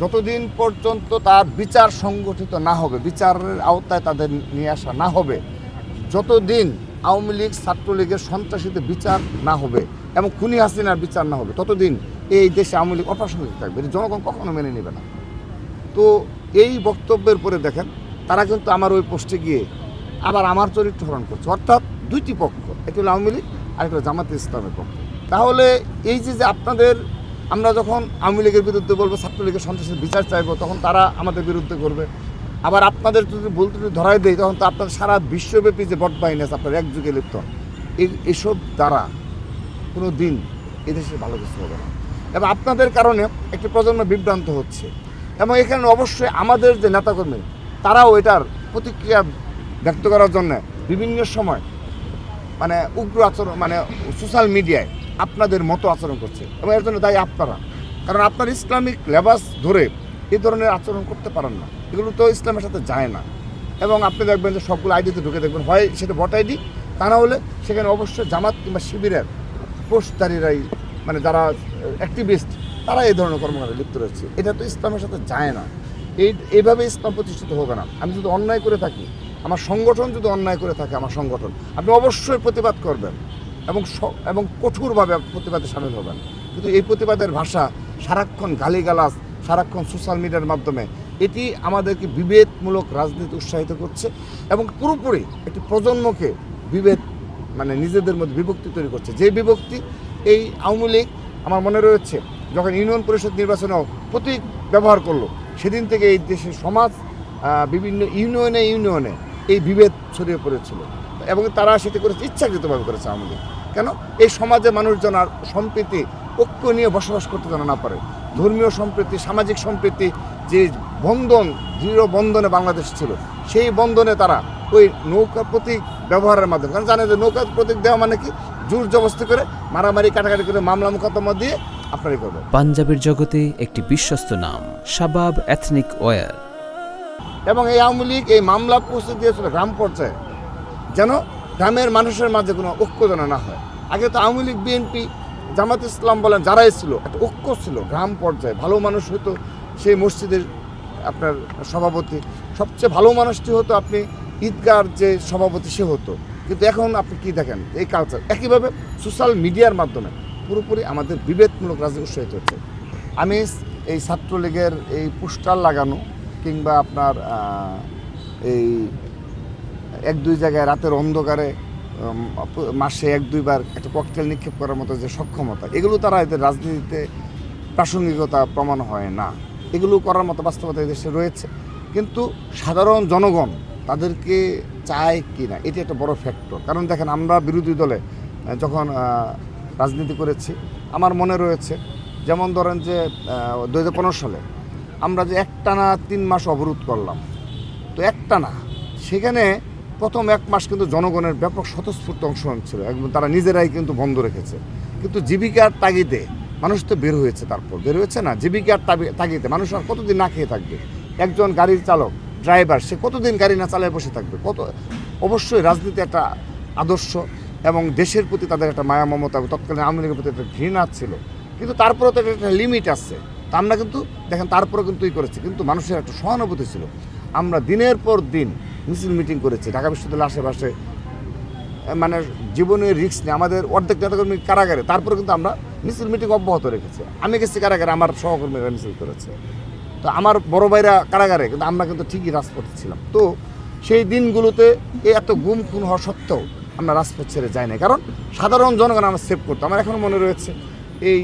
যতদিন পর্যন্ত তার বিচার সংগঠিত না হবে, বিচারের আওতায় তাদের নিয়ে আসা না হবে, যতদিন আওয়ামী লীগ ছাত্রলীগের সন্ত্রাসীদের বিচার না হবে এবং খুনি হাসিনার বিচার না হবে, ততদিন এই দেশে আওয়ামী লীগ অপ্রাসঙ্গিক থাকবে। এটা জনগণ কখনো মেনে নেবে না। তো এই বক্তব্যের পরে দেখেন তারা কিন্তু আমার ওই পোস্টে গিয়ে আবার আমার চরিত্র হরণ করছে, অর্থাৎ দুইটি পক্ষ, একটি হলো আওয়ামী লীগ আর একটা জামাতে ইসলামের পক্ষ। তাহলে এই যে আপনাদের, আমরা যখন আওয়ামী লীগের বিরুদ্ধে বলবো, ছাত্রলীগের সন্ত্রাসের বিচার চাইবো, তখন তারা আমাদের বিরুদ্ধে করবে। আবার আপনাদের যদি বলতে ধরাই দেয়, তখন তো আপনার সারা বিশ্বব্যাপী যে বট বাহিনী আছে আপনার একযুগে লিপ্ত, এসব দ্বারা কোনো দিন এদেশে ভালো কিছু হবে না। এবং আপনাদের কারণে একটি প্রজন্ম বিভ্রান্ত হচ্ছে। এবং এখানে অবশ্যই আমাদের যে নেতাকর্মী তারাও এটার প্রতিক্রিয়া ব্যক্ত করার জন্য বিভিন্ন সময় মানে উগ্র আচরণ, মানে সোশ্যাল মিডিয়ায় আপনাদের মতো আচরণ করছে, এবং এর জন্য দায়ী আপনারা। কারণ আপনার ইসলামিক লেবাস ধরে এই ধরনের আচরণ করতে পারেন না, এগুলো তো ইসলামের সাথে যায় না। এবং আপনি দেখবেন যে সবগুলো আইডিতে ঢুকে দেখবেন, হয় সেটা ভোট আইডি, তা না হলে সেখানে অবশ্যই জামাত কিংবা শিবিরের পোস্টধারীরাই, মানে যারা অ্যাক্টিভিস্ট, তারা এই ধরনের কর্মকাণ্ডে লিপ্ত রয়েছে। এটা তো ইসলামের সাথে যায় না। এইভাবে ইসলাম প্রতিষ্ঠিত হবে না। আমি যদি অন্যায় করে থাকি, আমার সংগঠন যদি অন্যায় করে থাকে, আমার সংগঠন, আপনি অবশ্যই প্রতিবাদ করবেন এবং কঠোরভাবে প্রতিবাদে সামিল হবেন। কিন্তু এই প্রতিবাদের ভাষা সারাক্ষণ গালিগালাজ, সারাক্ষণ সোশ্যাল মিডিয়ার মাধ্যমে, এটি আমাদেরকে বিভেদমূলক রাজনীতি উৎসাহিত করছে এবং পুরোপুরি একটি প্রজন্মকে বিভেদ, মানে নিজেদের মধ্যে বিভক্তি তৈরি করছে। যে বিভক্তি এই আওয়ামী লীগ, আমার মনে রয়েছে যখন ইউনিয়ন পরিষদ নির্বাচনেও প্রতীক ব্যবহার করলো, সেদিন থেকে এই দেশের সমাজ বিভিন্ন ইউনিয়নে এই বিভেদ ছড়িয়ে পড়েছিল এবং তারা সেটি করেছে, ইচ্ছাকৃতভাবে করেছে আওয়ামী লীগ। কেন? এই সমাজে মানুষজন আর সম্প্রীতি, ঐক্য নিয়ে বসবাস করতে যেন না পারে। ধর্মীয় সম্প্রীতি, সামাজিক সম্প্রীতি, যে বন্ধন, দৃঢ় বন্ধনে বাংলাদেশ ছিল, সেই বন্ধনে তারা ওই নৌকা প্রতীক ব্যবহারের মাধ্যমে, কারণ জানে যে নৌকা প্রতীক দেওয়া মানে কি, জোর জবরদস্তি করে, মারামারি কাটাকাটি করে, মামলা মোকদ্দমা দিয়ে আপনারই করবে। পাঞ্জাবের জগতে একটি বিশ্বস্ত নাম, শাবাব এথনিক ওয়্যার। এবং এই আওয়ামী লীগ এই মামলা পৌঁছে দিয়েছিল গ্রাম পর্যায়ে, যেন গ্রামের মানুষের মাঝে কোনো ঐক্য যেন না হয়। আগে তো আওয়ামী লীগ, বিএনপি, জামাত ইসলাম বলেন, যারাই ছিল, একটা ঐক্য ছিল গ্রাম পর্যায়ে। ভালো মানুষ হতো সেই মসজিদের আপনার সভাপতি, সবচেয়ে ভালো মানুষটি হতো আপনি ঈদগার যে সভাপতি, সে হতো। কিন্তু এখন আপনি কি দেখেন, এই কালচার একইভাবে সোশ্যাল মিডিয়ার মাধ্যমে পুরোপুরি আমাদের বিভেদমূলক রাজনীতি উৎসাহিত হচ্ছে। আমি এই ছাত্রলীগের এই পোস্টার লাগানো কিংবা আপনার এই এক দুই জায়গায় রাতের অন্ধকারে মাসে এক দুইবার একটা ককটেল নিক্ষেপ করার মতো যে সক্ষমতা, এগুলো তারা এদের রাজনীতিতে প্রাসঙ্গিকতা প্রমাণ হয় না। এগুলো করার মতো বাস্তবতা এদেশে রয়েছে, কিন্তু সাধারণ জনগণ তাদেরকে চায় কি না, এটি একটা বড় ফ্যাক্টর। কারণ দেখেন, আমরা বিরোধী দলে যখন রাজনীতি করেছি, আমার মনে রয়েছে, যেমন ধরেন যে 2015 সালে আমরা যে একটানা 3 মাস অবরোধ করলাম, তো একটানা সেখানে প্রথম 1 মাস কিন্তু জনগণের ব্যাপক স্বতঃস্ফূর্ত অংশগ্রহণ ছিল, একদম তারা নিজেরাই কিন্তু বন্ধ রেখেছে। কিন্তু জীবিকার তাগিদে মানুষ তো বের হয়েছে, তারপর বের হয়েছে না, জীবিকার তাগিদে মানুষ আর কতদিন না খেয়ে থাকবে? একজন গাড়ির চালক, ড্রাইভার, সে কতদিন গাড়ি না চালায় বসে থাকবে? অবশ্যই রাজনীতি একটা আদর্শ এবং দেশের প্রতি তাদের একটা মায়া মমতা, তৎকালীন আওয়ামী লীগের প্রতি একটা ঘৃণা ছিল, কিন্তু তারপরেও তো একটা লিমিট আছে। তা আমরা কিন্তু দেখেন তারপরে কিন্তু করেছি, কিন্তু মানুষের একটা সহানুভূতি ছিল। আমরা দিনের পর দিন মিছিল মিটিং করেছি ঢাকা বিশ্ববিদ্যালয়ের আশেপাশে, মানে জীবনের রিস্ক নিয়ে। আমাদের অর্ধেক নেতাকর্মী কারাগারে, তারপরে কিন্তু আমরা মিছিল মিটিং অব্যাহত রেখেছি। আমি গেছি কারাগারে, আমার সহকর্মীরা মিছিল করেছে, তো আমার বড় ভাইরা কারাগারে, কিন্তু আমরা কিন্তু ঠিকই রাজপথে ছিলাম। তো সেই দিনগুলোতে এত গুম খুন হওয়া সত্ত্বেও আমরা রাজপথ ছেড়ে যাই না, কারণ সাধারণ জনগণ আমরা সেভ করতো। আমার এখনও মনে রয়েছে, এই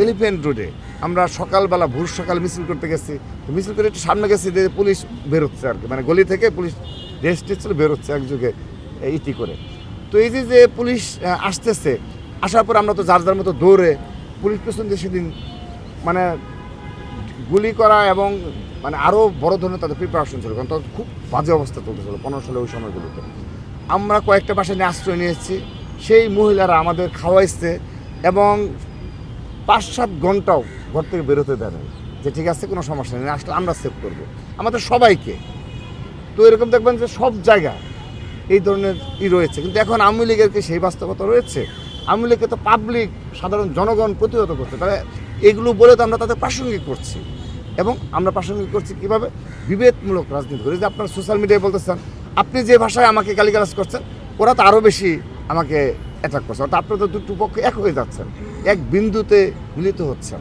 এলিফ্যান্ট রোডে আমরা সকালবেলা ভোর সকাল মিছিল করতে গেছি, মিছিল করে একটু সামনে গেছি, যে পুলিশ বেরোচ্ছে আর কি, মানে গলি থেকে পুলিশ রেস্ট ছিল, বেরোচ্ছে একযোগে ইটি করে। তো এই যে পুলিশ আসতেছে, আসার পর আমরা তো যার যার মতো দৌড়ে পুলিশ পেছন দিয়ে সেদিন মানে গুলি করা এবং মানে আরও বড় ধরনের তাদের প্রিপারেশন ছিল, কারণ তখন খুব বাজে অবস্থা চলতেছিল 15 সালে ওই সময়গুলোতে। আমরা কয়েকটা বাসায় নিয়ে আশ্রয় নিয়েছি, সেই মহিলারা আমাদের খাওয়াইছে এবং 5-7 ঘন্টাও ঘর থেকে বেরোতে দেয় না, যে ঠিক আছে কোনো সমস্যা নেই, আসলে আমরা সেভ করবো আমাদের সবাইকে। তো এরকম দেখবেন যে সব জায়গায় এই ধরনের রয়েছে, কিন্তু এখন আওয়ামী লীগের কি সেই বাস্তবতা রয়েছে? আওয়ামী লীগকে তো পাবলিক, সাধারণ জনগণ প্রতিহত করছে, তাহলে এগুলো বলে তো আমরা তাদের প্রাসঙ্গিক করছি। এবং আমরা প্রাসঙ্গিক করছি কীভাবে বিভেদমূলক রাজনীতি করে। যে আপনারা সোশ্যাল মিডিয়ায় বলতেছেন, আপনি যে ভাষায় আমাকে গালিগালাজ করছেন ওরা তো আরও বেশি আমাকে অ্যাটাক করছে, অর্থাৎ আপনারা তো দুটো পক্ষে এক হয়ে যাচ্ছেন, এক বিন্দুতে মিলিত হচ্ছেন।